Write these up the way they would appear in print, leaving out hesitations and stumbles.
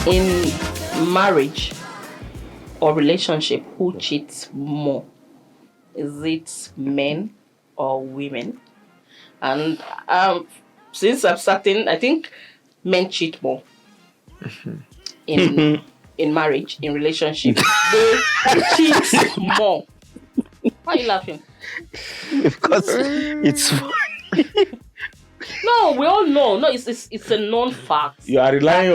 In marriage or relationship, who cheats more? Is it men or women? And since I'm certain, I think men cheat more in marriage, in relationship. They cheat more. Why are you laughing? Because it's No, we all know. No, it's a known fact. you are relying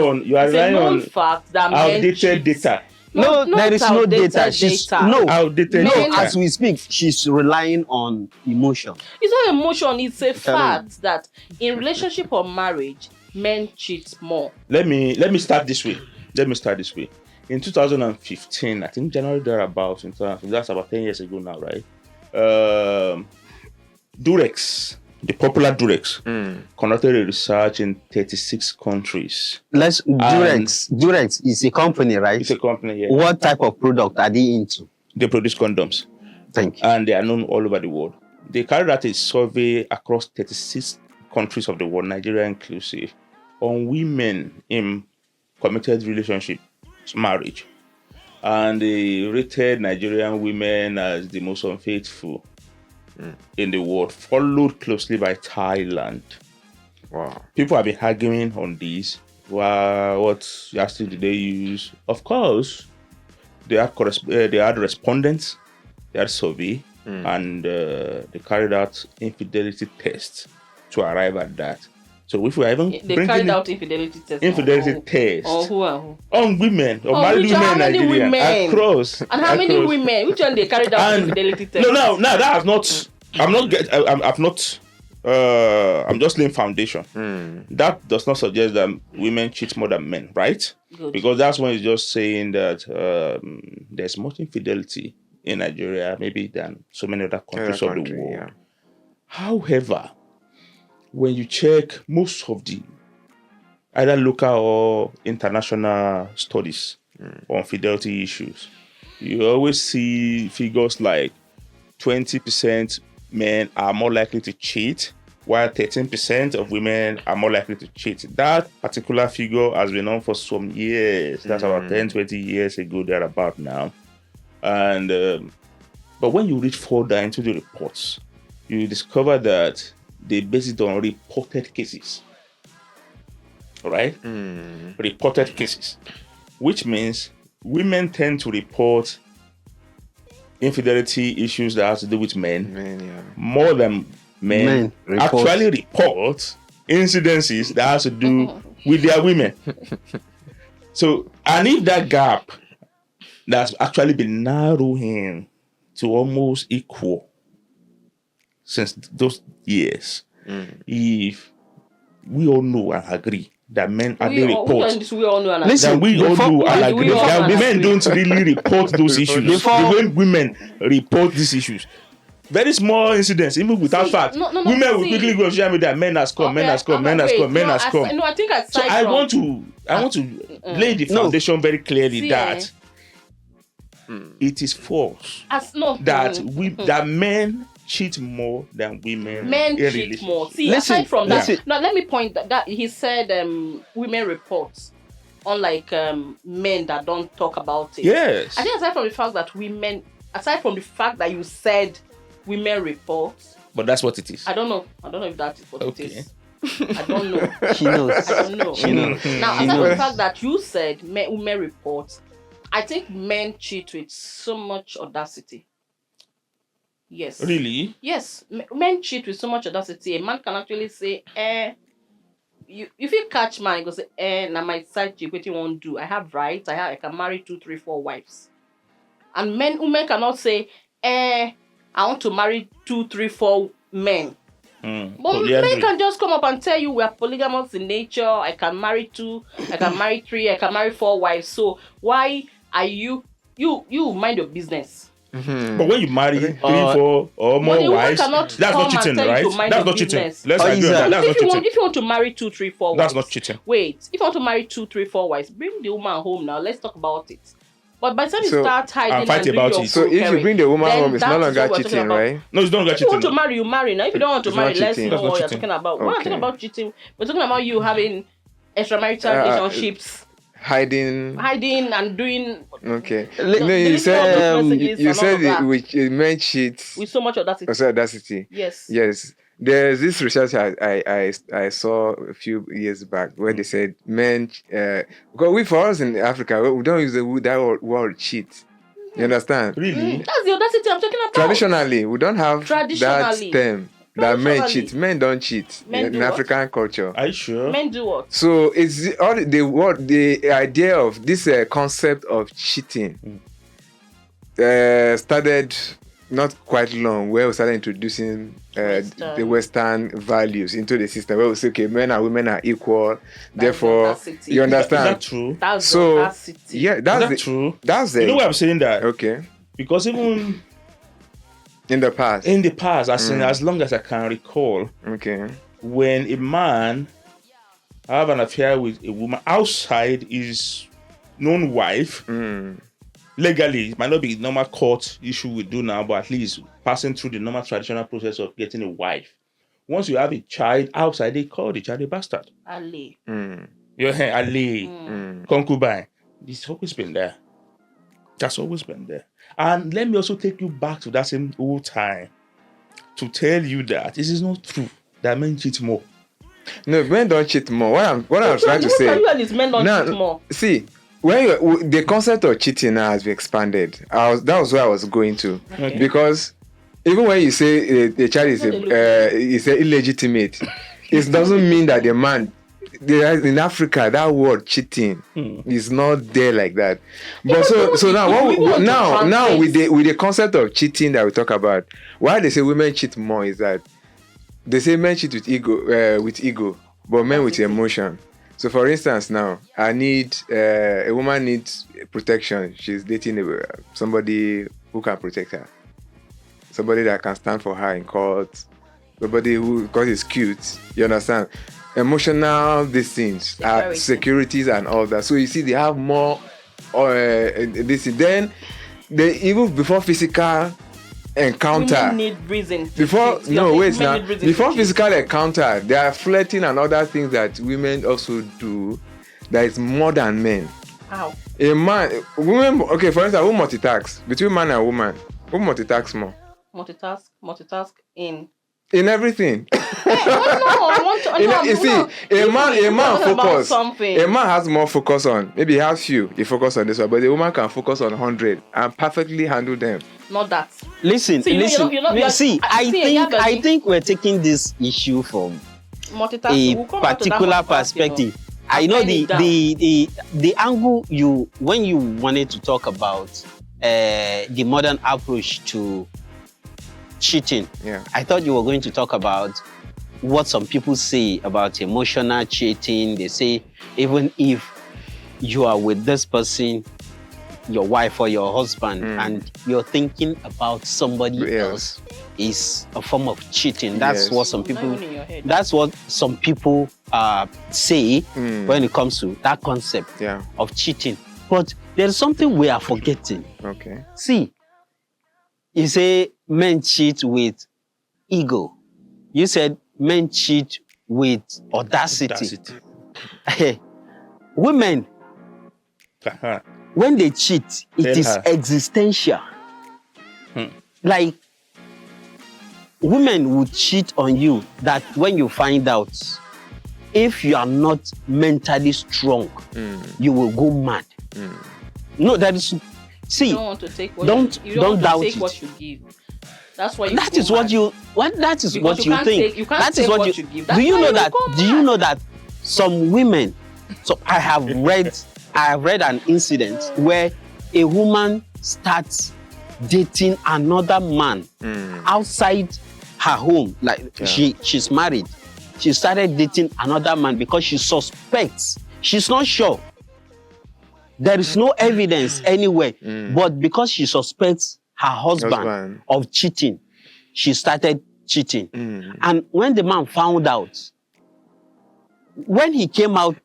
on fact that outdated data. No, there is no data. She's Outdated data. as we speak, she's relying on emotion. It's not emotion, it's a fact that in relationship or marriage, men cheat more. Let me start this way. In 2015, I think January thereabouts, that's about 10 years ago now, right? Durex, the popular Durex, conducted a research in 36 countries. Durex is a company, right? It's a company, yeah. What type of product are they into? They produce condoms. Thank you. And they are known all over the world. They carried out a survey across 36 countries of the world, Nigeria inclusive, on women in committed relationship, marriage. And they rated Nigerian women as the most unfaithful in the world, followed closely by Thailand. Wow. People have been arguing on this. What yardstick did they use? Of course, they had respondents, they had survey, and they carried out infidelity tests to arrive at that. So if we even they carried out infidelity tests. Tests on who and who? On women, on married women in Nigeria, across. And how many women? Which one they carried out infidelity tests? No, that has not. I'm just laying foundation. That does not suggest that women cheat more than men, right? Good. Because that's when it's just saying that there's much infidelity in Nigeria, maybe than so many other countries of the world. Yeah. However, when you check most of the either local or international studies on fidelity issues, you always see figures like 20% men are more likely to cheat, while 13% of women are more likely to cheat. That particular figure has been on for some years. That's about 10, 20 years ago, thereabout now. And but when you read further into the reports, you discover that they base it on reported cases. All right? Reported cases. Which means women tend to report infidelity issues that has to do with men, more than men actually report incidences that has to do with their women. So, and if that gap that's actually been narrowing to almost equal since those years, if we all know and agree that men are the report. We all know and agree. Listen, we all know and agree that women don't really report those issues. The way women report these issues, very small incidents, even without fact, women will quickly go on social media. Men has come. No, I think so I want to lay the foundation very clearly that it is false that men cheat more than women. Men cheat more. See, aside from that, now let me point that he said women report, unlike men that don't talk about it. Yes. I think aside from the fact that you said women report. But that's what it is. I don't know if that is what it is. I don't know. She knows. I don't know. She knows. Now, aside from the fact that you said women report, I think men cheat with so much audacity. Yes. Really? Yes. Men cheat with so much audacity. A man can actually say, if you catch man, you go say, now my side chick, what you want to do? I have rights. I can marry 2, 3, 4 wives. And women cannot say, I want to marry 2, 3, 4 men. But men can just come up and tell you we are polygamous in nature. I can marry 2, I can marry 3, I can marry 4 wives. So why are you mind your business? But when you marry 3, 4 or more wives, that's not cheating, right? That's not cheating. Let's agree on that. That's not cheating. If you want to marry 2, 3, 4 wives, that's not cheating. Wait, if you want to marry 2, 3, 4 wives, bring the woman home now. Let's talk about it. But by the time you start hiding fight about it. So if you bring the woman home, it's no longer cheating, right? No, it's no longer cheating. If you want to marry, you marry. Now, if you don't want to marry, let's know what you're talking about. We're not talking about cheating. We're talking about you having extramarital relationships hiding. and doing Okay. Le- No, you deleting said all those messages you and all of said that. men cheat. with so much audacity. Also audacity. Yes. Yes. There's this research I saw a few years back where they said men, because for us in Africa, we don't use that word cheat. You understand? Really? That's the audacity I'm talking about. Traditionally, we don't have that Traditionally. term that men Traditionally. cheat. Men don't cheat Men in do what? African culture. Are you sure? Men do what? So it's the idea of this concept of cheating started not quite long, where we started introducing the Western values into the system, where we say, okay, men and women are equal, therefore, audacity. you Is understand? that true? That's So, audacity. yeah, Is that's that true? That's You it. know why I'm saying that? Okay, Because even in the past. in the past, as long as I can recall, Okay. when a man have an affair with a woman outside his known wife, legally, it might not be normal court issue we do now, but at least passing through the normal traditional process of getting a wife. Once you have a child outside, they call the child a bastard. Ali. Your alley, concubine. It's always been there. That's always been there. And let me also take you back to that same old time to tell you that this is not true that men cheat more. No, men don't cheat more. What I'm trying to say. You and his men don't cheat more. See, when the concept of cheating now has been expanded, that was where I was going to, Okay. because even when you say the child is illegitimate, it doesn't mean that the man. In Africa, that word cheating is not there like that. But so now with the concept of cheating that we talk about, why they say women cheat more is that they say men cheat with ego, but men with emotion. So, for instance, now a woman needs protection. She's dating somebody who can protect her, somebody that can stand for her in court, somebody who, because he's cute. You understand? Emotional, these things, securities and all that. So you see, they have more. Then they even before physical encounter. Women need reason. Before physical encounter, there are flirting and other things that women also do that is more than men. How? Women. Okay, for instance, who multitask between man and woman? Who multitask more? Multitask in everything. You see, a man focus. Something. A man has more focus on. Maybe he has few. He focus on this one, but the woman can focus on 100 and perfectly handle them. Not that. Listen. I think we're taking this issue from a particular perspective. I know the angle when you wanted to talk about the modern approach to cheating. Yeah. I thought you were going to talk about what some people say about emotional cheating. They say even if you are with this person, your wife or your husband, and you're thinking about somebody else, is a form of cheating. That's what some people. That's what some people say when it comes to that concept of cheating. But there's something we are forgetting. Okay. See, you say men cheat with ego. You said men cheat with audacity. Women, when they cheat, it is existential. Like, women will cheat on you that when you find out, if you are not mentally strong, you will go mad. No, that is. See, you don't want to take what don't doubt take it. what you give. That's why that is what you think. That is what you give. Do you know that? Do you know that some women? So I have read an incident where a woman starts dating another man outside her home. Like she's married. She started dating another man because she suspects. She's not sure. There is no evidence anywhere, but because she suspects her husband of cheating, she started cheating. And when the man found out, when he came out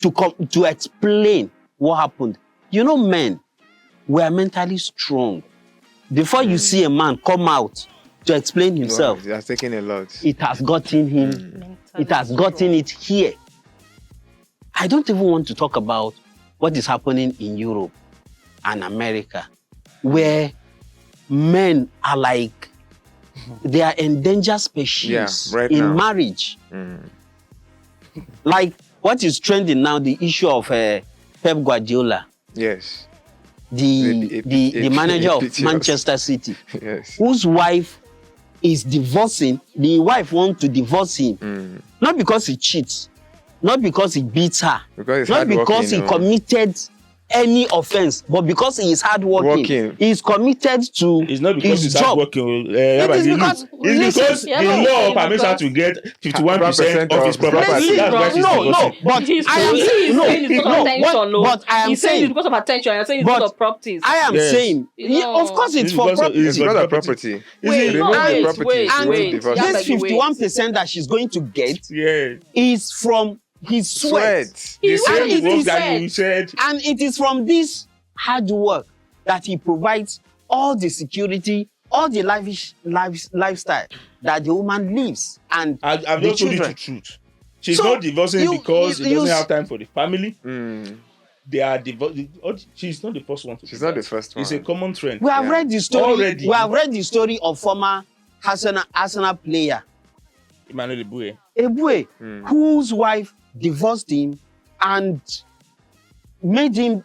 to explain what happened, you know, men were mentally strong. Before you see a man come out to explain himself, it has taken a lot. It has gotten him. It has gotten it here. I don't even want to talk about what is happening in Europe and America, where men are like, they are endangered species right in now. marriage. Like what is trending now, the issue of Pep Guardiola, Yes. the manager of Piteous. Manchester City, Yes. whose wife is divorcing. The wife wants to divorce him, not because he cheats, not because he beats her, Because he's not because he hardworking, committed any offense, but because he is hardworking. Working. He is committed to It's not because his he's job. hardworking. It is because it's because Yeah, the no, law it's permits her because- to get 51% of his of property. property. That's why she's no, divorcing. but He's I am saying no, it's because of attention, no. but I am He's saying saying, it's because of attention. You're saying it's but because of properties. I am Yes. saying, No. of course, it's It's for because of- property. It's because of property. Is Wait, it- no, Remove the wait, property, wait, remove wait. divorce. Yeah, This but wait. 51% that she's going to get Yeah. is from his sweat. The He's same right, work he that said. you said. And it is from this hard work that he provides all the security, all the lavish lifestyle that the woman lives, and I've the not told you children. the truth. She's So, not divorcing you- because you- he doesn't you- have time for the family. Mm. They are divorced. She's not the first one to She's do not that. the first one. It's a common trend. We have Yeah. read the story. Already. We have read the story of former Arsenal player Emmanuel Ebue. Ebue, whose wife divorced him and made him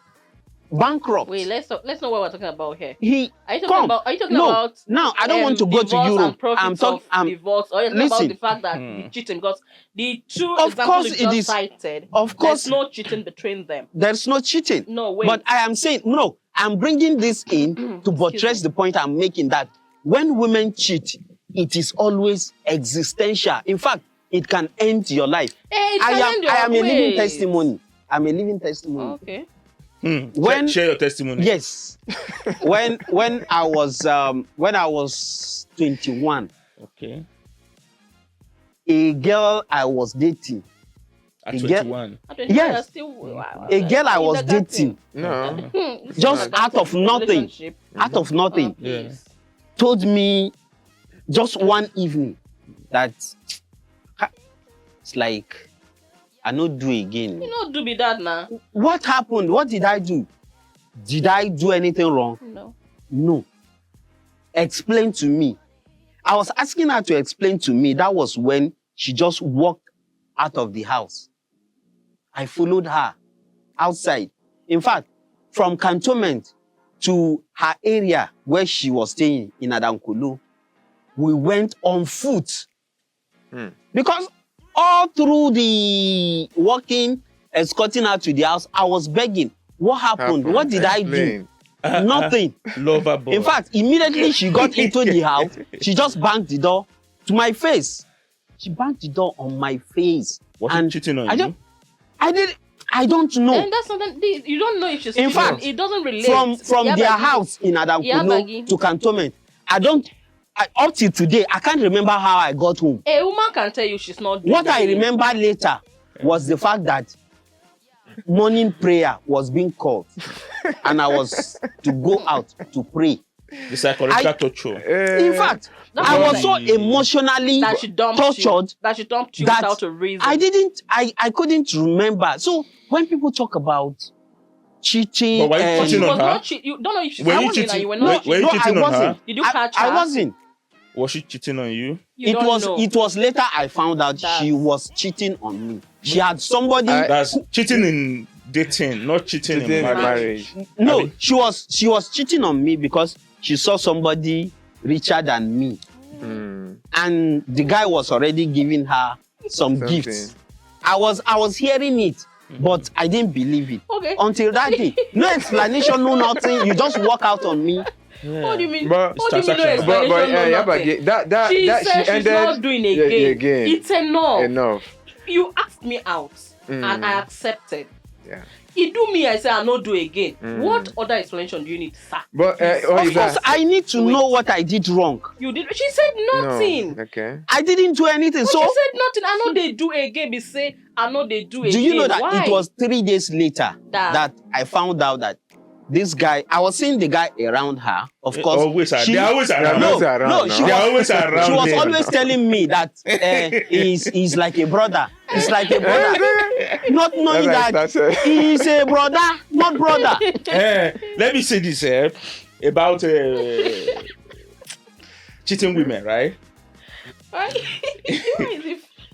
bankrupt. Wait, let's know what we're talking about here. He Are you talking come. about? Are you talking No, about? now I don't want to go to divorce Europe. And profits I'm talking. of divorce. Or you're talking about listen. the fact that the cheating, because the two Of examples course you it just is. cited, Of course. there's no cheating between them. There's no cheating. No, wait. But I am saying, no, I'm bringing this in to buttress the point I'm making, that when women cheat, it is always existential. In fact, it can end your life. Hey, I am a living wait. testimony. I'm a living testimony. Okay. When- Share your testimony. Yes. when I was 21, Okay. a girl I was dating, At You get- 21. Yes. a girl I was dating, No. just out of nothing, out of nothing, Yeah. told me just one evening that it's like I not do again. You know, do be that now. What happened? What did I do? Did I do anything wrong? No. No. Explain to me. I was asking her to explain to me. That was when she just walked out of the house. I followed her outside. In fact, from cantonment to her area where she was staying in Adankulu, we went on foot. Because all through the walking, escorting her to the house, I was begging. What happened? What did I do? Explain. Nothing. Lover boy. In fact, immediately she got into the house, she just banged the door to my face. She banged the door on my face. Was she and cheating on I you? don't, I don't know. And that's something you don't know if she's In cheating. fact, It doesn't relate. From Yeah, their but- house in Adamkuno Baggy. to cantonment, up till today, I can't remember how I got home. A woman can tell you she's not doing What I it. remember later was the fact that morning prayer was being called and I was to go out to pray. The psychological I- torture. In fact, That's I what was so I'm emotionally that she dumped tortured you. That she dumped you that without a reason. I couldn't remember. So when people talk about cheating, But were you and- She cheating was on her? not cheating. You don't know if she's Were you cheating and cheating? you were Were- not were you cheating. I cheating on her? wasn't. Did you catch I her? wasn't. Was she cheating on you? You don't know. It was later I found out she was cheating on me. She had somebody. That's cheating in dating, not cheating Cheating in in marriage. marriage. No, I mean- she was cheating on me because she saw somebody richer than me, and the guy was already giving her some Something. gifts. I was hearing it, but I didn't believe it Okay. until that day. No explanation, no nothing. You just walk out on me. What do you mean? But- What do you mean no It's explanation? no yeah, nothing? but that She that said she she's ended not doing yeah, again. It's enough. enough. You asked me out and I accepted. Yeah. You do me, I say I'll not do again. What other explanation do you need, sir? But Of course, I need to know what I did wrong. You did. She said nothing. No. Okay. I didn't do anything. But So she said nothing. I know they do again. Be say I know they do again. do you know that Why? it was 3 days later That- that I found out that this guy, I was seeing the guy around her. Of course, they're always around. No, around she now. was, They're always around. she was them. always telling me that he's like a brother. He's like a brother. Not knowing That's that he's a brother, not brother. Let me say this about cheating women, right?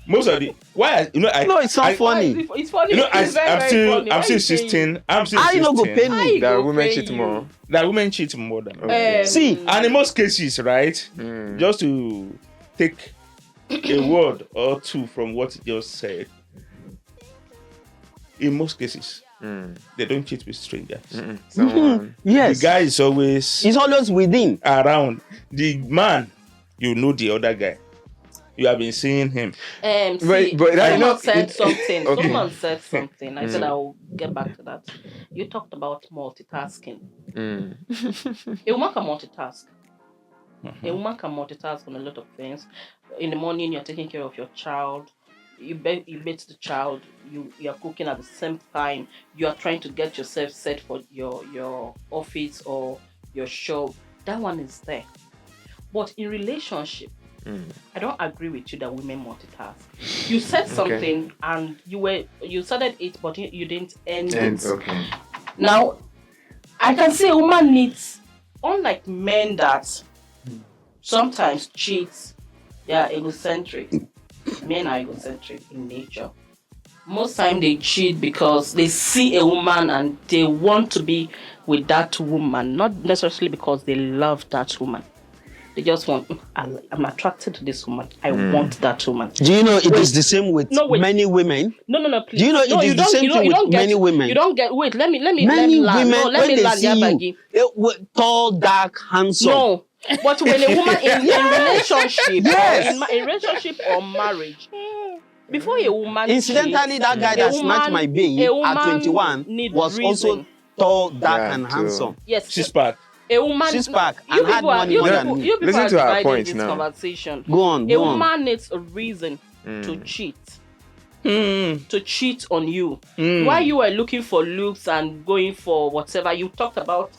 Most of the No, it's not funny. It's funny. You know, It's very, very funny. Why I'm still you saying- 16. I'm still I 16. no go pay Why me. you That go women pay cheat you? more. That women cheat more than See, and in most cases, right? Just to take a word or two from what you just said, in most cases, they don't cheat with strangers. Someone. yes, The guy is always he's always within. around. The man, you know the other guy. You have been seeing him. See, But I someone know said something. Okay. Someone said something. I said I'll get back to that. You talked about multitasking. A woman can multitask. A woman can multitask on a lot of things. In the morning, you're taking care of your child. You bathe the child. You're cooking at the same time. You are trying to get yourself set for your office or your shop. That one is there. But in relationship, I don't agree with you that women multitask. You said something and you started it, but you didn't end it. Okay. Now, I can say a woman needs, unlike men that sometimes cheat, they are egocentric. Men are egocentric in nature. Most time they cheat because they see a woman and they want to be with that woman, not necessarily because they love that woman. They just want, I'm attracted to this woman. I want that woman. Do you know it is the same with wait. many women? No, please. Do you know it is the same thing with many women? You don't get, wait, let me Many land. women, No, let when me they land, see Yabagi. you, tall, dark, handsome. No, but when a woman in relationship, Yes. or in relationship or marriage, before a woman Incidentally, that guy that snatched my baby at 21 need was reason. also tall, dark, Yeah, and too. handsome. Yes, She's back. a woman. She's back You and had people are money you more people, than me. you people Listen are to our dividing point this now. conversation. Go on, A go on. woman needs a reason to cheat. To cheat on you. While you were looking for looks and going for whatever, you talked about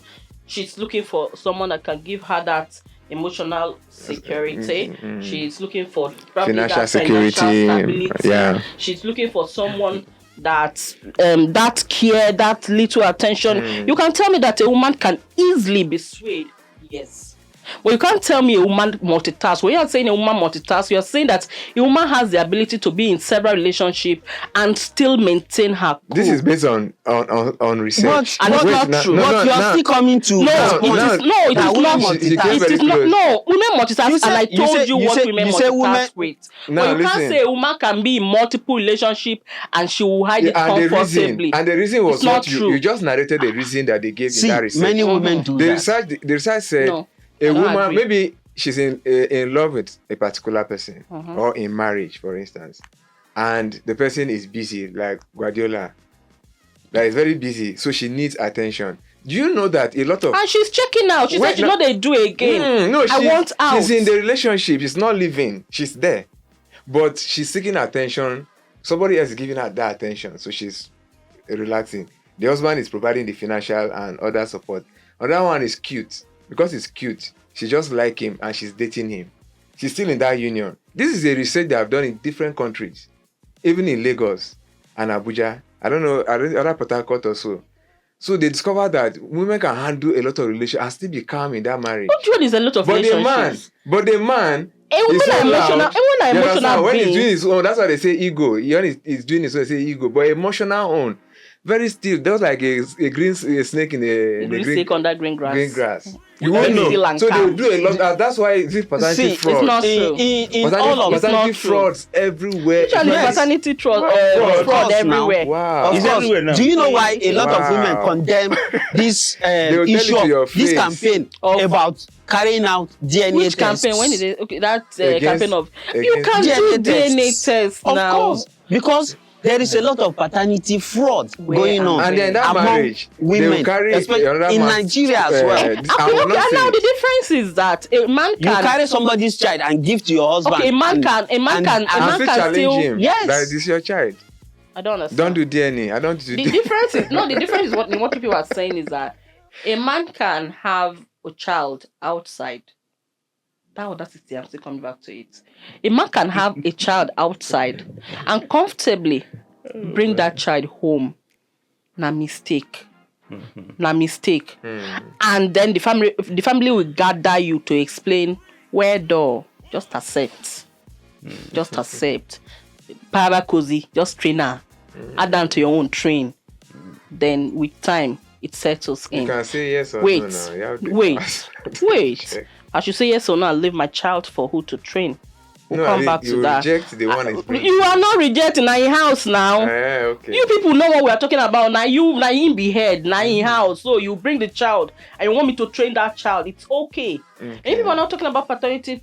she's looking for someone that can give her that emotional security. She's looking for probably Financial that security, financial stability. yeah. She's looking for someone that care, that little attention. You can tell me that a woman can easily be swayed. Yes. But you can't tell me a woman multitask. When you're saying a woman multitask, you're saying that a woman has the ability to be in several relationships and still maintain her cool. This is based on research. And it's not true. But you are still coming to No, that it point. is it That is women not. multitask. She came It very is not. close. No, women multitask, You and say- I you told say- you you what say- women you say multitask women- with. Now, But you can't listen. say a woman can be in multiple relationships and she will hide it And comfortably. the reason was It's not not true. you just narrated the reason that they gave See, in that research. many women do the that. research said No, a I don't woman, agree. maybe she's in love with a particular person or in marriage, for instance, and the person is busy, like Guardiola, that is very busy, so she needs attention. Do you know that a lot of And she's checking out. She Wait, said she know they do again. no, I want out. She's in the relationship. She's not living. She's there, but she's seeking attention. Somebody else is giving her that attention, so she's relaxing. The husband is providing the financial and other support. Another one is cute. Because he's cute, she just like him and she's dating him. She's still in that union. This is a research they have done in different countries, even in Lagos and Abuja. I don't know, other Port Harcourt or so. So they discovered that women can handle a lot of relationships and still be calm in that marriage. Don't you know there's a lot of But relationships? the man A woman is so are emotional. loud. A woman are You emotional understand? When he's being. doing his own, that's why they say ego. When he's doing his own, they say ego. But emotional own, very still. Just like a snake in the Green green, stick under green grass. green grass. You won't very still and So calm. they do a lot. That's why this paternity See, fraud. it's not true. In all of it's not paternity true. frauds everywhere. Actually, Yes. paternity fraud Frauds now. everywhere. Wow. Of It's course, everywhere now. do you know why a lot of women Wow. condemn this will tell issue it to your of this face. campaign Of- about carrying out DNA Which tests? campaign? When is it? Okay, that Against- campaign of you against can do DNA tests. tests Of now. course, because there is a lot of paternity fraud Where going and on And then that among marriage, they women, will carry especially another in man's, Nigeria as well. I Okay, will okay, not and now say the it. difference is that a man You can carry somebody's child and give to your husband. Okay, a man and- can And still can challenge still him. Yes. That this is your child. I don't understand. Don't do DNA. I don't do The difference is the difference is what people are saying is that A man can have a child outside. That audacity, I'm still coming back to it. A man can have a child outside and comfortably bring that child home. Na mistake. Na mistake. And then the family will gather you to explain where door. Just accept. Just accept. Para cozy, just train her. Add on to your own train. Then with time, it settles in. You can say yes or Wait, no now. You have to wait, ask. wait. I should say yes or no. I'll leave my child for who to train. We'll come back to that. You reject the one explaining. You are not rejecting na in house now. Okay. You people know what we are talking about. Now in be head, now in house. So you bring the child and you want me to train that child. It's okay. And if people are not talking about paternity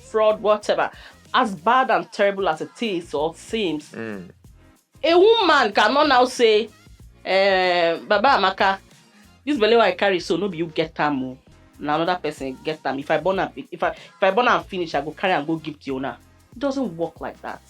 fraud, whatever, as bad and terrible as it is or seems, a woman cannot now say, Baba Amaka, this belly I carry, so no be you get them. Now another person get them. If I born and finish, I go carry and go give the owner. It doesn't work like that.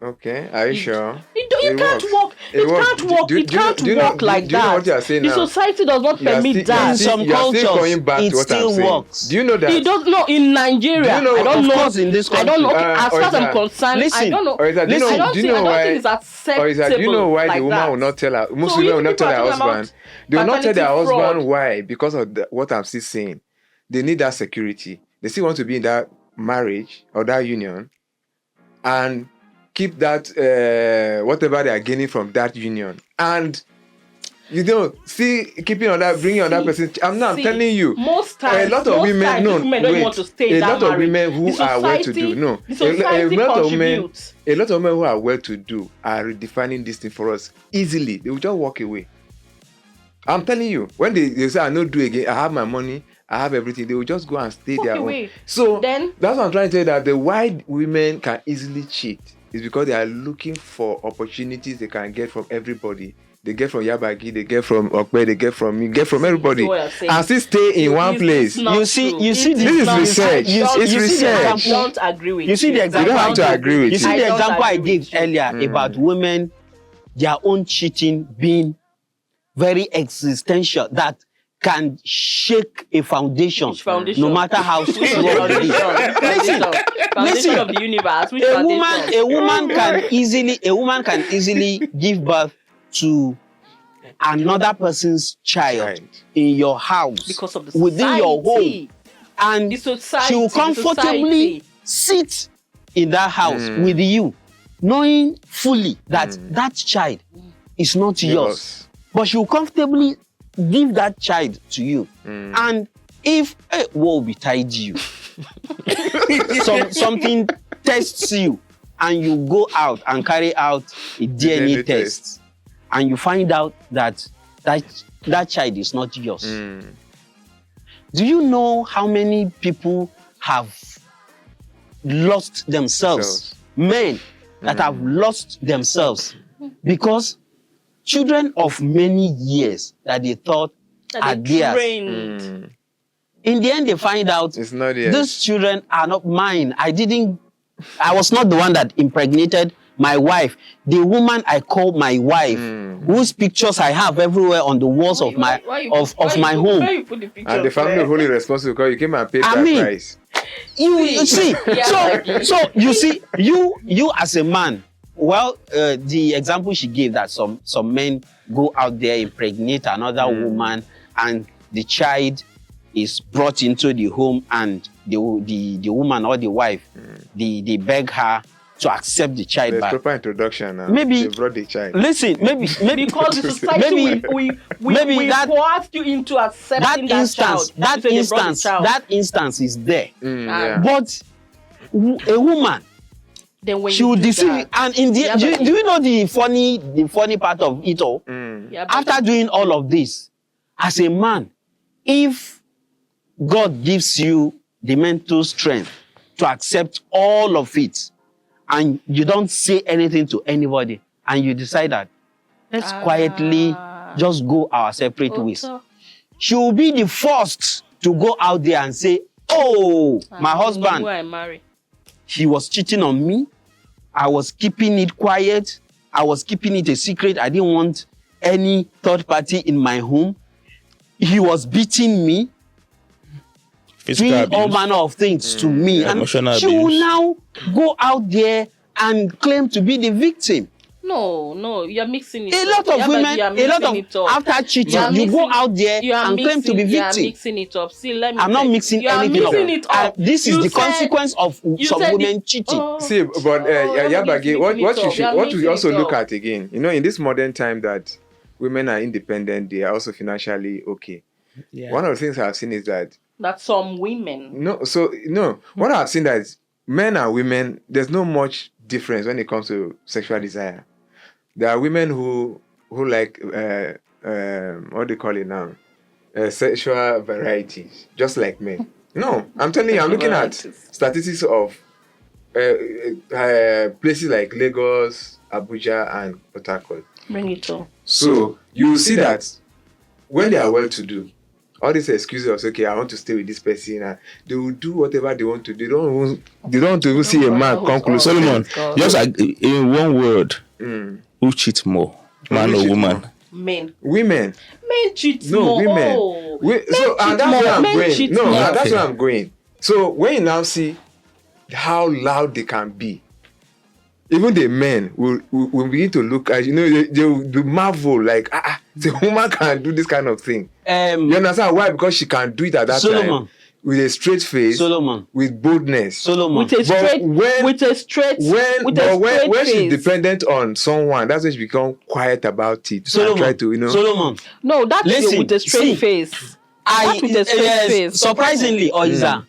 Okay, are you sure? It can't work. It can't work. It can't work like that. Do you know what you are saying the now? society does not permit that. In some cultures, it still works. Do you know that? It does not in Nigeria. Do you know, I don't of know. course, in this I don't know. country. As far as I'm concerned, listen, I don't know. Or is that, do you know, I don't do you know think why? it's acceptable. Or is that, do you know why like the woman that? will not tell her? Most So women if will not people tell their are talking husband. They will not tell their paternity husband fraud. why, because of what I'm still saying. They need that security. They still want to be in that marriage or that union, and keep that whatever they are gaining from that union. And you know, see, keeping on that, bringing on that person. I'm telling you, most times, a lot of women, no, don't want to stay in a that lot of marriage. women who The are well to do, society- no, the society lot of contributes. women, a lot of women who are well to do are redefining this thing for us easily. They will just walk away. I'm telling you, when they say I no do again, I have my money, I have everything, they will just go and stay Walk their away. own. So Then- that's what I'm trying to say, that the why women can easily cheat is because they are looking for opportunities they can get from everybody. They get from Yabagi, they get from Okpe, they get from me, get from everybody, what you're saying. and still stay in one place. Not You see- true. you see It this is is not research. true. It's I research. don't agree with You see the You example. don't have to agree with You see I the don't example I agree with gave you. earlier about women, their own cheating being very existential, that can shake a foundation, Which foundation? no matter how Which strong it is. foundation? Foundation of the universe. Which foundation? A woman can easily give birth to another person's child in your house, Because of the within your home, society. and The society, she will the comfortably society. sit in that house with you, knowing fully that that child is not yours, but she will comfortably give that child to you. And if woe betide you, something tests you, and you go out and carry out a DNA test, and you find out that child is not yours. Do you know how many people have lost themselves? Men that have lost themselves because children of many years that they thought are theirs. Trained. In the end, they find out It's not theirs. these children are not mine. I was not the one that impregnated my wife. The woman I call my wife, whose pictures I have everywhere on the walls of my home. Where you put the picture And the of family her? wholly responsible because you came and paid I that mean, price. You see, Yeah. so you see, you as a man, well, the example she gave that some men go out there, impregnate another woman, and the child is brought into the home, and the woman or the wife, they beg her to accept the child There's back. proper introduction now. Maybe- They brought the child. Listen, maybe Because the society maybe we that- coerced you into accepting that child. You say they brought the child. that instance is there. Yeah. But a woman, Then when she you will do deceive that- you. And in the Yeah, do, but- do you know the funny part of it all? Yeah, but After doing all of this, as a man, if God gives you the mental strength to accept all of it, and you don't say anything to anybody, and you decide that let's quietly just go our separate ways, so- she will be the first to go out there and say, "Oh, my Who husband, I marry? he was cheating on me. I was keeping it quiet. I was keeping it a secret. I didn't want any third party in my home." he was beating me, Physical doing abuse. all manner of things to me, and Emotional she will abuse. now go out there and claim to be the victim. No, you're mixing it. A lot up. of women, you're a lot mixing of it up. after cheating, You're you go mixing- out there You are and claim to be You are victim. mixing it up. See, let me. I'm not tell you. mixing You are anything mixing up. it up. This is You the said- consequence of you some said women it- cheating. oh. See, but Yabagi, what you should, what we also look at again, in this modern time that women are independent, they are also financially okay. Yeah. One of the things I've seen is that That some women. what I've seen that men and women, there's no much difference when it comes to sexual desire. There are women who like what do you call it now? Sexual varieties, just like men. No, I'm telling you, I'm looking at Varieties. statistics of places like Lagos, Abuja, and Port Harcourt. Bring it on. So you will see that when they are well to do, all these excuses of okay, I want to stay with this person, and they will do whatever they want to do. They don't want to even see a man come close. Solomon, God. just in one word, Mm. who cheats more, man Who or cheats woman? more? Men. Women. Men cheat No, more. women. Oh. So and cheat that's more. where I'm Men going. cheat No, more. and that's Okay. where I'm going. So when you now see how loud they can be, even the men will begin to look at they will marvel like the woman can do this kind of thing. You understand why? Because she can do it at that Solomon. time with a straight face, Solomon, with boldness. Solomon. With a straight, when- with a straight, When she's face. dependent on someone, that's when she become quiet about it. And Solomon, try to Solomon. No, that's Listen, with a straight see. face. That's with a straight face. Surprisingly, Oiza,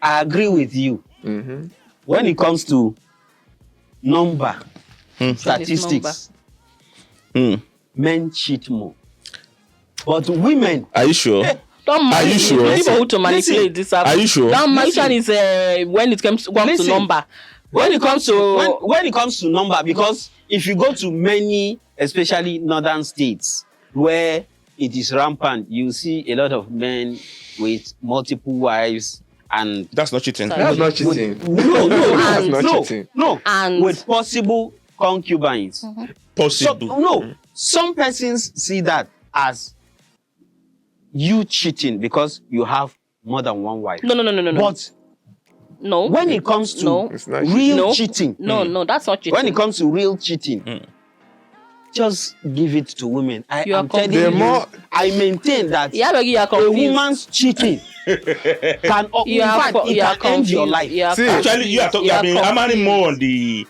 I agree with you. Mhm. When it comes to number, statistics, men cheat more. But women, Are you sure? Don't Are mind you sure? the people who to manipulate Listen, this. Are you sure? Don't mind Listen. is when it comes to Listen. number. when it comes to number, because if you go to many, especially northern states, where it is rampant, you see a lot of men with multiple wives and That's not cheating. Sorry. That's not cheating. no, That's not no, cheating. no, And- with possible concubines. So, Possible. no, some persons see that as you cheating because you have more than one wife. No. But no. when it comes to No. It's not real cheating. cheating, No, that's not cheating. when it comes to real cheating, just give it to women. You are I'm telling The you, more- I maintain that Yeah, but you are a confused. woman's cheating can, You in are fact, co- it you are can end your confused. life. You are See, Actually, you are talking. I mean, I'm adding more on the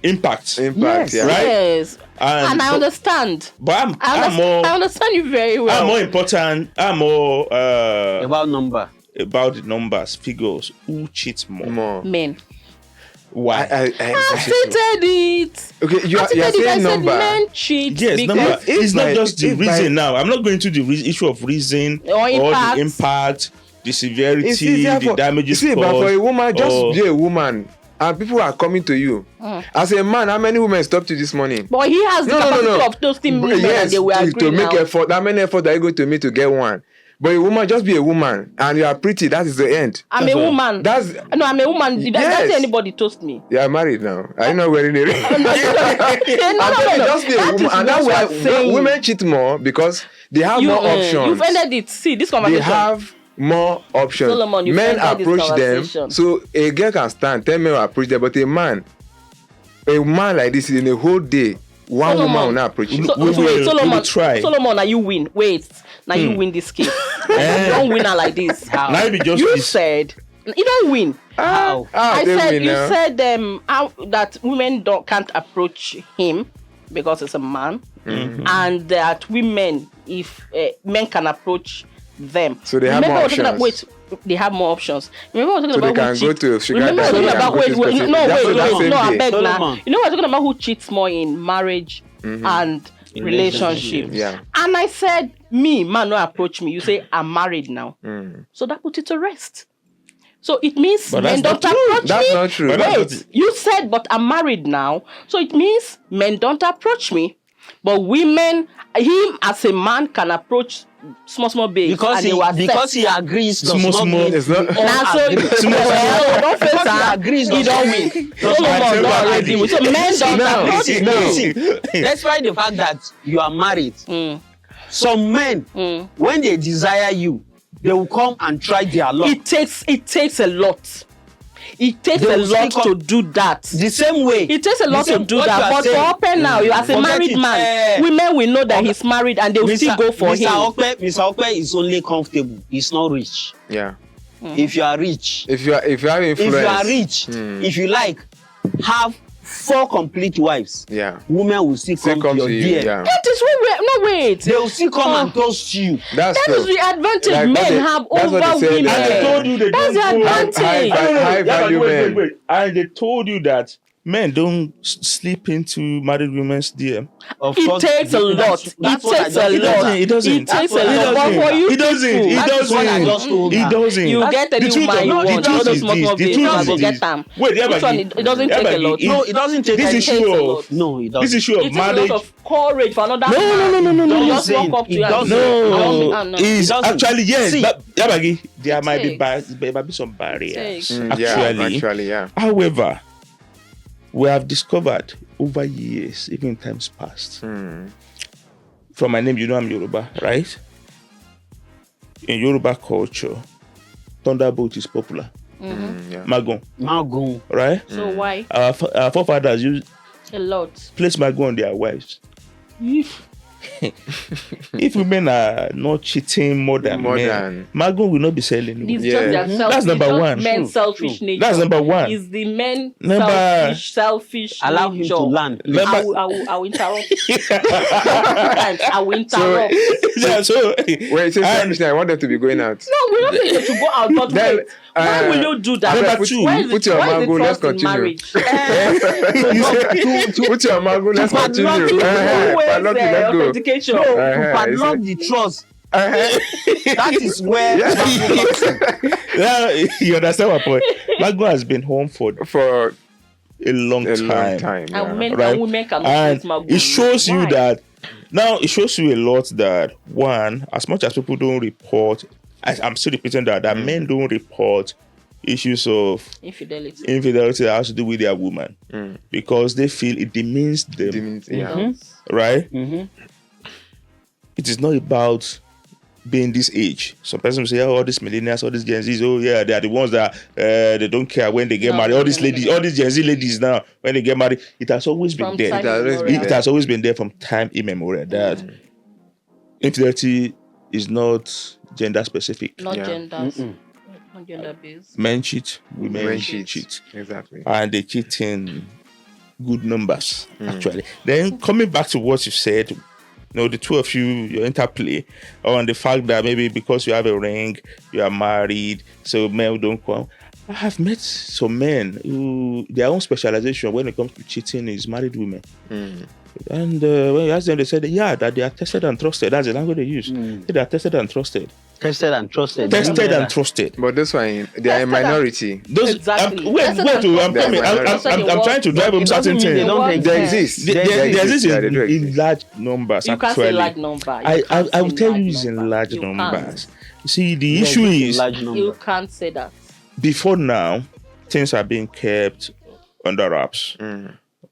impact, Impact, Yes. yeah. right? Yes. And I understand. But I I'm understand you very well. more important. I'm more About number. about the numbers, figures. Who cheats more? More. Men. Why? I stated it. Okay, you I are stated it. I saying said number. men cheat Yes, because number. It's not by- just the if by- reason now. I'm not going to the issue of reason Or impact. the impact, the severity, It's easier the for damages see, but for a woman, just or- be a woman, and people are coming to you. As a man, how many women stopped you this morning? but he has the capacity of toasting women and they will to agree make now. effort. How many effort are you going to make to get one? But a woman, just be a woman, and you are pretty. That is the end. I'm a woman. I'm a woman. Did Yes. anybody toast me? You are married now. Are you not wearing a ring? No. Just be a That woman, is and that's what why we're saying. women cheat more because they have more options. You've ended it. See, this They conversation. have more options. Solomon, you've Men ended this approach them, conversation. so a girl can stand. 10 men will approach them, but a man like this in a whole day, one woman will not approach you. We will try. Solomon, now you win. Wait. Now you win this case. You don't win her like this. How? Now it be just You this. said you don't win. How? I they said win you now. said how, that women can't approach him because it's a man, and that women, if men can approach them, So they have Remember more we were talking options. about- they have more options. Remember we were So talking they about can who go cheats. to sugar Remember we daddy were talking and about go to specific- no, That's wait, the same no, I day. beg now. Solomon. You know we're talking about who cheats more in marriage and relationship. Yeah. And I said, man, no approach me. You say I'm married now. So that put it to rest. So it means But men that's don't not true. approach That's me. not true. But that's Wait, not- you said, but I'm married now. So it means men don't approach me. But women, him as a man can approach small babes. Because and they will accept. because he agrees does Small, not small, mean it's not- all Nah, so agree. well, don't face Because he her. agrees He does don't not win. mean- Solomon I tell you don't already. agree. So men don't Now, approach see, me. now. Listen, despite the fact that you are married, Some men, when they desire you, they will come and try their luck. It takes a lot. It takes They a will lot still to do that. The same way. It takes a lot to do what that. you are But saying, for Open now, you as a forget married it. man, women will know that he's married and they will still go for him. Mr. Okpe is only comfortable. He's not rich. Yeah. If you are rich, If you have influence. if you are rich, if you like, have 4 complete wives. Yeah. Women will still come to your DM. Yeah. That is wait. They will still come and toast you. That's That true. is the advantage Like what men they- have that's what over they said, women. I told you they That's the don't go- advantage. High value men. Wait. And they told you that men don't slip into married women's DM. Of It course, takes a lot. that's It what I takes just a said. lot. It doesn't. It takes a That's what I lot. just But for said. you It doesn't. people, It That is what I just doesn't. told It her. doesn't. you get The any truth woman of- you no, the want. truth All those is small this. small The babes, truth I is go this. get them. Wait, This one, it doesn't take a lot. No, it doesn't take This a issue takes a of lot. No, it doesn't. this issue It of takes a marriage. lot of courage for another No, man. no. To just doesn't. walk up to It you and doesn't. say, No, is It doesn't. actually yes. See, Yabagi, there might be takes. there might be some barriers. Takes. Actually, Yeah. However, we have discovered over years, even in times past. From my name, you know I'm Yoruba, right? In Yoruba culture, thunderbolt is popular. Yeah. Magon, Magun. right? So why? Our forefathers used A lot. place Magon on their wives. If women are not cheating more than men, Magon will not be selling. It's it. just their Yeah. selfish. That's number it's not one. men's selfish nature. That's number one. It's the men Number- selfish Allow him nature. to land. Remember- I will interrupt. Sometimes I will interrupt. Yeah, so Wait, say something. I want them to be going out. No, we're not saying you should go out, but Then, wait. Why will you do that? number two, Where is put the, your where is the mango, let's trust in continue. marriage? Put your mango, let's continue. padlock it. Padlock it, let's go. Authentication. To Uh-huh, padlock the trust. That is where now, you understand my point. Magon has been home for For a long a time. long time. Yeah. And men Right. and women cannot And face Mago. it shows you Why? that now it shows you a lot that one, as much as people don't report, I'm still repeating that men don't report issues of infidelity that has to do with their woman because they feel it demeans them, Yeah. right? It is not about being this age. Some person will say, oh, all these millennials, all these Gen Zs, oh yeah, they are the ones that they don't care when they get married. All these ladies, all these Gen Z ladies now, when they get married, it has always been From there. time It has always immemorial. been It has always been there from time immemorial that infidelity is not gender specific. Not Yeah. genders. Not gender based. Men cheat, women Women cheat. Exactly. And they cheat in good numbers, actually. Then coming back to what you said, you know, the two of you, your interplay on the fact that maybe because you have a ring, you are married, so men don't come. I have met some men who their own specialization when it comes to cheating is married women. And when you ask them, they said, yeah, that they are tested and trusted. That's the language they use. They are tested and trusted. tested and trusted. Tested and trusted. But this one, they are a minority. Those, Exactly. wait, Tested wait, and I'm trusted. coming. I'm trying to drive home It doesn't certain mean they things. don't They exist. exist. There exist Yeah, they do in exist. large numbers, You can't actually. say large number. I will tell you it's in large numbers. You see, the There issue exists a is, large You number. can't say that. before now, things are being kept under wraps.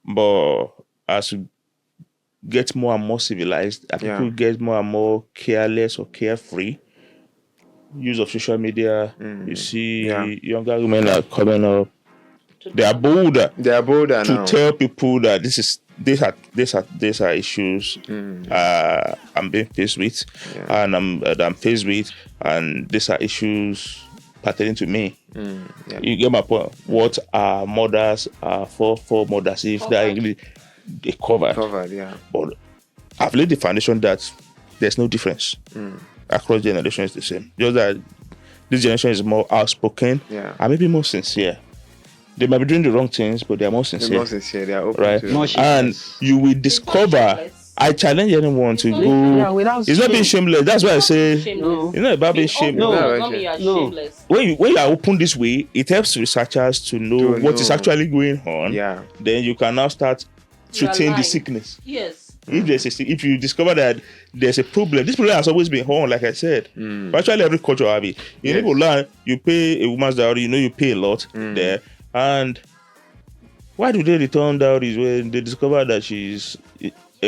But as we get more and more civilized, and people get more and more careless or carefree, use of social media, you see younger women are coming up. They are bolder They are bolder to now. tell people that these are issues I'm being faced with, and I'm faced with, and these are issues pertaining to me. You get my point. What are mothers, for mothers, if they covered. Covered, yeah. But I've laid the foundation that there's no difference across generations. The same. Just that this generation is more outspoken and maybe more sincere. They might be doing the wrong things, but they are more They're sincere. more sincere. They are open Right? to More And you will discover. I challenge anyone to go. It's not being shameless. That's why I say Shameless. it's not about being shameless. No, No, you are no. shameless. When you are open this way, it helps researchers to know what is actually going on. Yeah. Then you can now start treating the aligned. sickness. Yes. If you discover that there's a problem, this problem has always been on, like I said. But actually, every culture have it. In Igbo land, you pay a woman's dowry. You know you pay a lot there. And why do they return dowries when they discover that she's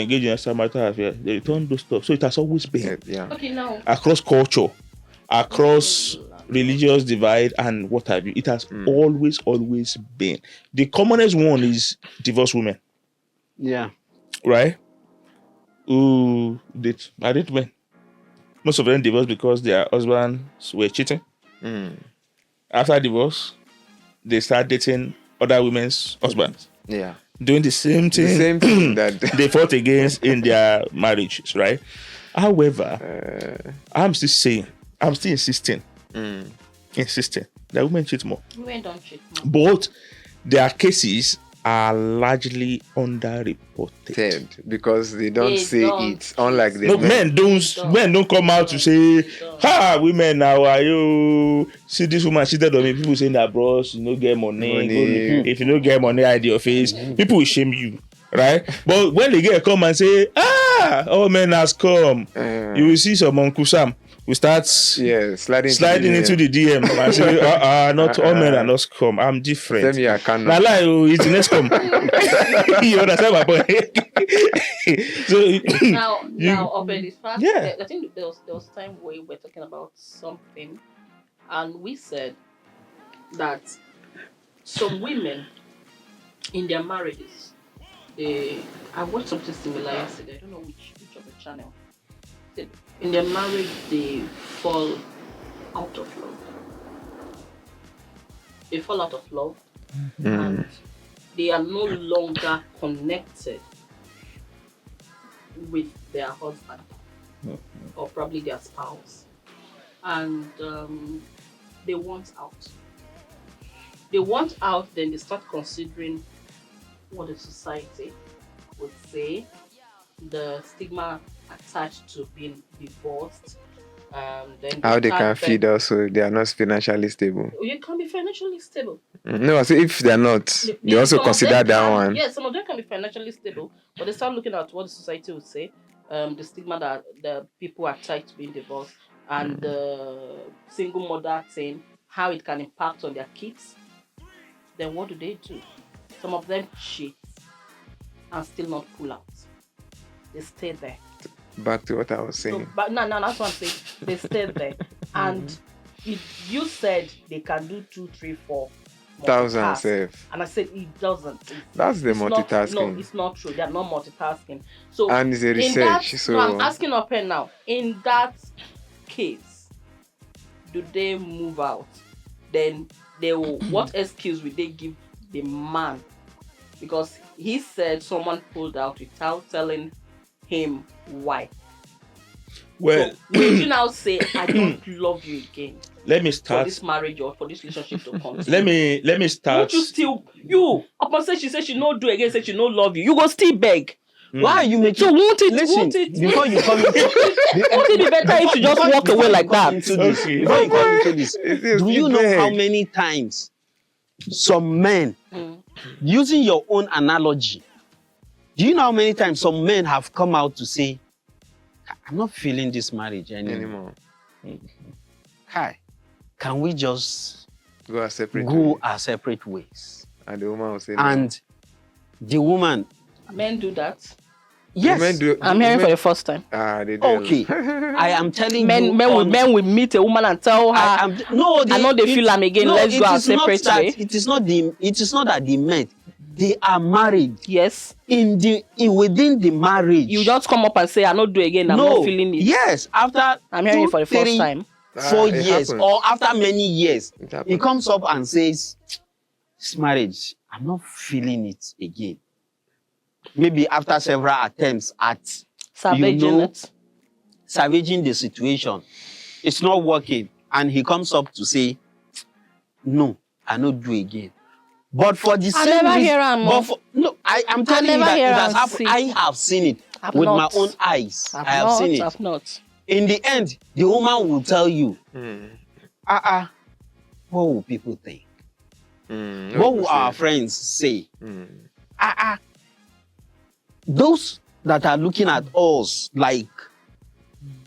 engage in extramarital affair, they return those stuff. So it has always been Yeah. Okay, now. across culture, across religious divide, and what have you. It has always been. The commonest one is divorced women, Yeah. right? Who did men. Most of them divorced because their husbands were cheating. After divorce, they start dating other women's husbands, Yeah. doing the same thing. The same thing that they fought against in their marriages, right? However, I'm still insisting that women cheat more. Women don't cheat. But their cases are largely underreported. because they don't They say don't. it, unlike the No, men. men don't come out to say, "Ha, women now are you see this woman cheated on me." People saying that, bros, you no get money. If you don't get money, hide your face. People will shame you, right? But when they get come and say, all men has come, you will see some Uncle Sam. We start sliding into the DM and say, not all men are not come. I'm different. Same here, I cannot. Now, like, it's the next come. You understand my point? So, now, Obed is fast. Yeah. I think there was time where we were talking about something, and we said that some women in their marriages, I watched something similar yesterday. I don't know which of the channel. In their marriage, they fall out of love. They fall out of love, and they are no longer connected with their husband or probably their spouse, and they want out. They want out, then they start considering what the society would say, the stigma attached to being divorced. Then How they can feed also, they are not financially stable. You can be financially stable. No, I say if they're not, they also Some of consider them that can- one. Yeah, some of them can be financially stable, but they start looking at what the society would say, the stigma that the people are tied to being divorced, and the single mother thing, how it can impact on their kids. Then what do? Some of them cheat and still not pull out. They stay there. Back to what I was So, saying. but no, that's what I'm saying. They stay there. And you said they can do 2, 3, 4 Thousand multitask. self. And I said it doesn't. That's the It's not- multitasking. no, it's not true. They are not multitasking. So And it's a in research. that, So no, I'm asking up here now. In that case, do they move out? Then they will. What excuse will they give the man? Because he said someone pulled out without telling him why. well, So will you now say, "I don't love you again" let me for start. this marriage or for this relationship to continue? Let me start. Won't you still upon say she said she no do again, say she no love you, you go still beg. Why are you making? So won't it Before you come into, won't it be better if you just walk away like that? Okay. Before you come into this, It's do you still know beg. how many times some men, using your own analogy, do you know how many times some men have come out to say, "I'm not feeling this marriage anymore. Kai, can we just Go a separate go way. our separate ways?" And the woman will say, no. And the woman, Men do that. yes, Women do- I'm hearing for women- the first time. They do. okay, I am telling you, Men will meet a woman and tell her, I know they feel am again, let's go our separate way. It is not that they met. They are married. yes, Within the marriage. you just come up and say, "I not do again, I'm no, not feeling it." yes, after I'm hearing it for the first 3, time. 4 It years, happens. or after many years, It happens. he comes up and says, "This marriage, I'm not feeling it again." Maybe after several attempts at Savaging it. salvaging the situation, it's not working, and he comes up to say, "No, I not do again." But for the same never reason, hear am, but for, no, I'm telling you never that hear it has am happened. say- I have seen it I've with not. my own eyes. I've I have not, seen it. I've not. In the end, the woman will tell you, Mm. what will people think? Mm. What will our friends say? Mm. Those that are looking at us like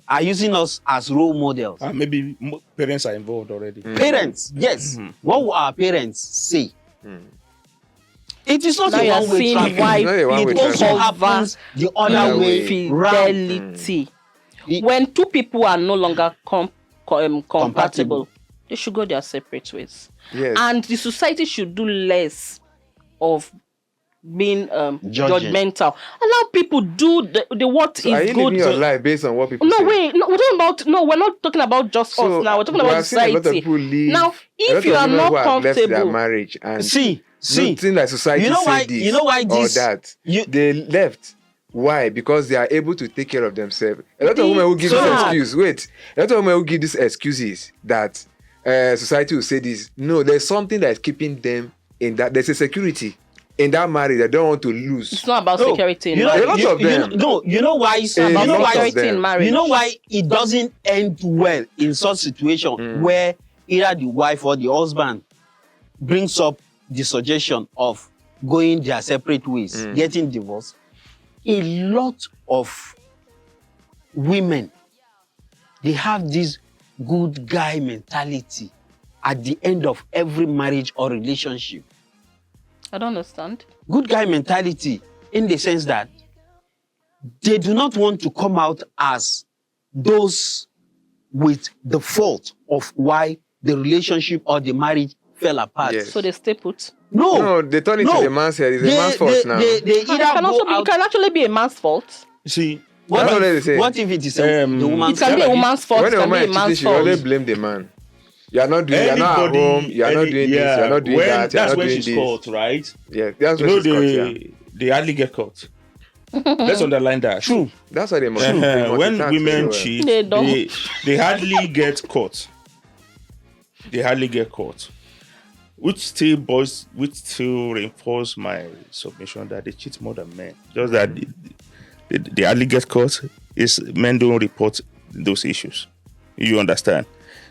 are using us as role models. Maybe parents are involved already. Parents, yes. What will our parents say? It is not Now a you are one-way seeing traffic. why It's not a one-way It also traffic. happens the other way. infidelity. It- When two people are no longer compatible, Compatible. they should go their separate ways. Yes. And the society should do less of being Judging. judgmental. Allow people do the what So are is you good. living your life based on what people No, say? wait. No, we're not talking about just So, us now. We're talking we about have seen a lot of society. people leave. Now, a lot if of you are women not who have left their comfortable, marriage and See, nothing like society You know say why- this you know why or this- that. you- They left. Why? Because they are able to take care of themselves. A lot of The women who give this fact- excuse. Wait, a lot of women who give these excuses that society will say this. No, there's something that's keeping them in that. There's a security in that marriage. They don't want to lose. it's not about No, security in you know, A marriage. lot of them. You know why? It's not about You know why? security in them. marriage. You know why it doesn't end well in such situation where either the wife or the husband brings up the suggestion of going their separate ways, getting divorced? A lot of women, they have this good guy mentality at the end of every marriage or relationship. I don't understand. Good guy mentality in the sense that they do not want to come out as those with the fault of why the relationship or the marriage fell apart. Yes. So they stay put. No, they turn it to the man's head. It's a man's fault now. They It either can, also go be, it out. can actually be a man's fault. See, That's what they say. What if it is the Um, It woman's can be a fault? woman's fault. When It a can be woman a is cheating, man's she fault. always blame the man. You are not doing. You are not at home. You are not doing this. You are not doing when, that. You are that's not when doing she's this. caught, right? Yeah, that's You when know, she's caught. Yeah. they hardly get caught. Let's underline that. True. That's why they must. they When multitask women very well. cheat, They don't. they hardly get caught. They hardly get caught. Which still reinforce my submission that they cheat more than men. Just that they hardly get caught. Is men don't report those issues. You understand?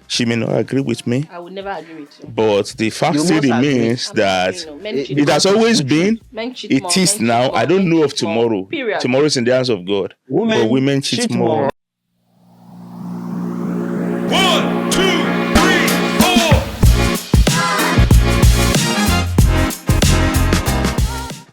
She may not agree with me, I would never agree with you. but the fact You still must agree. remains that Men cheat it has more. always been. Men cheat It more, is men cheat now. more, I don't men know of cheat more. tomorrow. Period. Tomorrow is in the hands of God. But women cheat more.